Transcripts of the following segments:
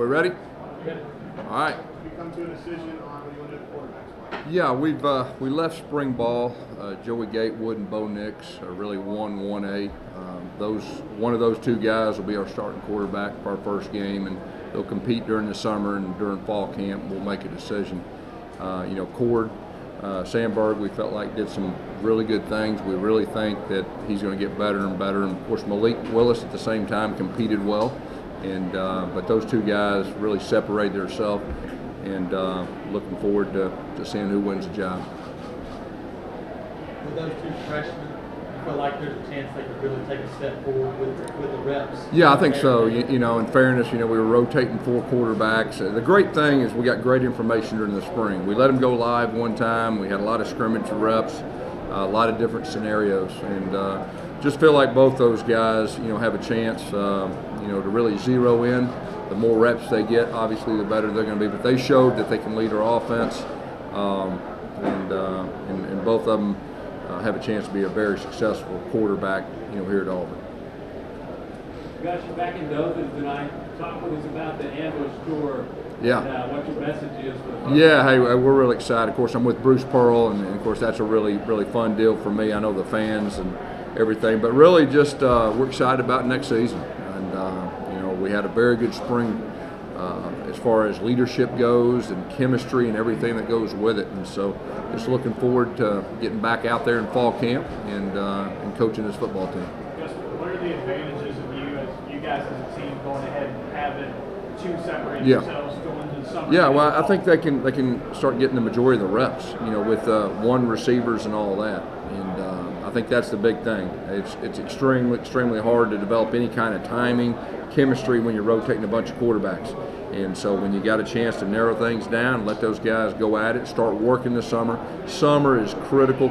we ready? Good. All right. We come to a decision on what you want to do at quarterback. Yeah, we left spring ball. Joey Gatewood and Bo Nix are really 1A. One of those two guys will be our starting quarterback for our first game, and they'll compete during the summer and during fall camp. We'll make a decision. Cord Sandberg, we felt like did some really good things. We really think that he's going to get better and better. And of course, Malik Willis at the same time competed well. But those two guys really separated themselves, and looking forward to seeing who wins the job. With those two freshmen, I feel like there's a chance they could really take a step forward with the reps. Yeah, I think so. In fairness, we were rotating 4 quarterbacks. The great thing is we got great information during the spring. We let them go live one time. We had a lot of scrimmage reps, a lot of different scenarios, and just feel like both those guys, have a chance, to really zero in. The more reps they get, obviously, the better they're going to be. But they showed that they can lead our offense, and both of them have a chance to be a very successful quarterback, here at Auburn. Gus, you're back in Dothan tonight. Talk with us about the ambush tour. Yeah. And what your message is for the folks. Yeah, hey, we're really excited. Of course, I'm with Bruce Pearl, and of course, that's a really, really fun deal for me. I know the fans and everything, but really just we're excited about next season. And, we had a very good spring as far as leadership goes and chemistry and everything that goes with it. And so just looking forward to getting back out there in fall camp and coaching this football team. Gus, what are the advantages of you guys as a team going ahead and having two separate yourselves going to the summer? Yeah, well, I think they can start getting the majority of the reps, with one receivers and all that. And I think that's the big thing. It's extremely hard to develop any kind of timing, chemistry when you're rotating a bunch of quarterbacks. And so when you got a chance to narrow things down, let those guys go at it, start working this summer. Summer is critical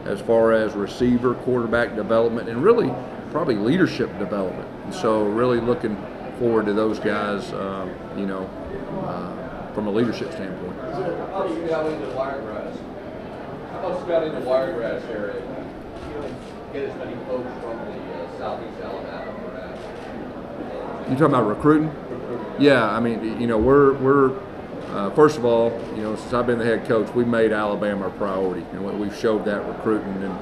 as far as receiver, quarterback development, and really probably leadership development. And so really looking forward to those guys, from a leadership standpoint. How about scouting the Wiregrass? How about scouting the Wiregrass area? Get as many folks from the southeast Alabama, perhaps. You talking about recruiting? Yeah, I mean, we're first of all, since I've been the head coach, we made Alabama a priority, and we've showed that recruiting. And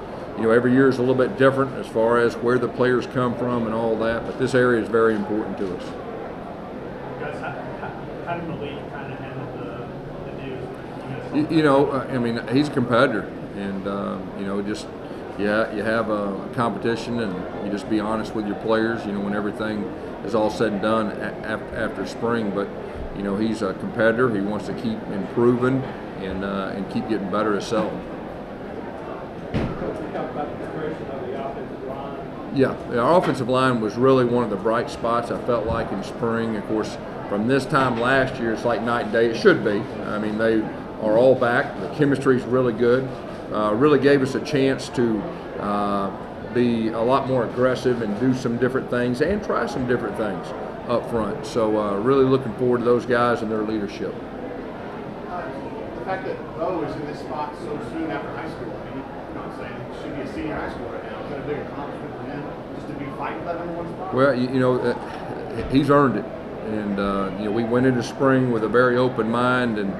every year is a little bit different as far as where the players come from and all that. But this area is very important to us. Gus, how did Malik kind of handle the news? He's a competitor, and you have a competition, and you just be honest with your players. When everything is all said and done after spring. But he's a competitor. He wants to keep improving and keep getting better himself. Yeah, our offensive line was really one of the bright spots I felt like in spring. Of course, from this time last year, it's like night and day. It should be. I mean, they are all back. The chemistry is really good. Really gave us a chance to be a lot more aggressive and do some different things and try some different things up front. So really looking forward to those guys and their leadership. The fact that Bo is in this spot so soon after high school, I'm saying he should be a senior high school right now. Is that a big accomplishment for him just to be fighting that number one spot? Well, he's earned it. And, we went into spring with a very open mind and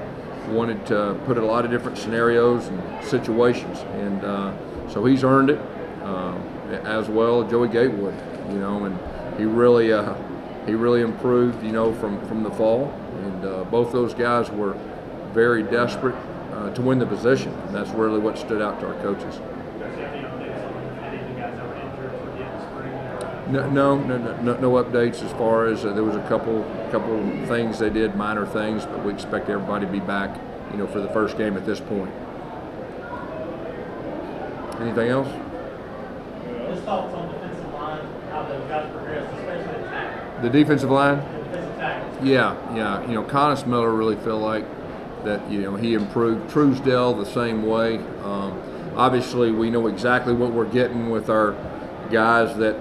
wanted to put a lot of different scenarios and situations. And so he's earned it, as well as Joey Gatewood, and he really improved, from the fall. And both those guys were very desperate to win the position. And that's really what stood out to our coaches. No updates as far as there was a couple things they did, minor things, but we expect everybody to be back, for the first game at this point. Anything else? Just thoughts on the defensive line, how those guys progressed, especially in tackle. The defensive line? Defensive tackle. Yeah. Connus Miller really feel like that, he improved. Truesdale the same way. Obviously, we know exactly what we're getting with our guys that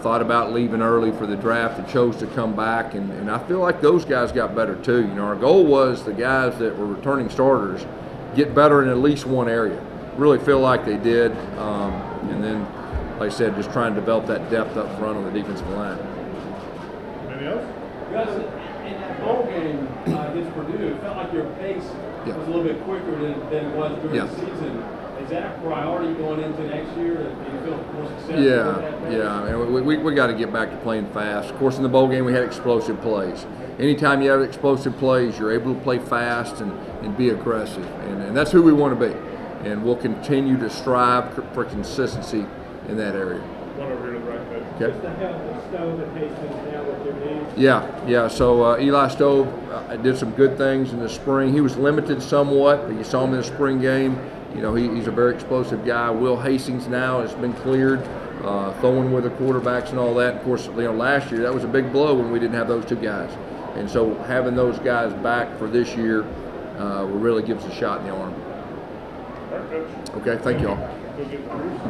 thought about leaving early for the draft and chose to come back, and I feel like those guys got better too. Our goal was the guys that were returning starters get better in at least one area. Really feel like they did, and then, like I said, just trying to develop that depth up front on the defensive line. Anybody else? Gus, In that bowl game against Purdue, it felt like your pace Yeah. was a little bit quicker than it was during Yeah. the season. Is that a priority going into next year? Do you feel more successful with Yeah, that pace? yeah. And we got to get back to playing fast. Of course, in the bowl game, we had explosive plays. Anytime you have explosive plays, you're able to play fast and be aggressive. And that's who we want to be. And we'll continue to strive for consistency in that area. One over here to the right, coach. Okay. Just the help of Stove and Hastings now with your knees. Yeah. So Eli Stove did some good things in the spring. He was limited somewhat, but you saw him in the spring game. You know, he's a very explosive guy. Will Hastings now has been cleared, throwing with the quarterbacks and all that. Of course, you know, last year that was a big blow when we didn't have those two guys. And so having those guys back for this year will really give us a shot in the arm. All right, coach. Okay, thank you all. Go get Bruce.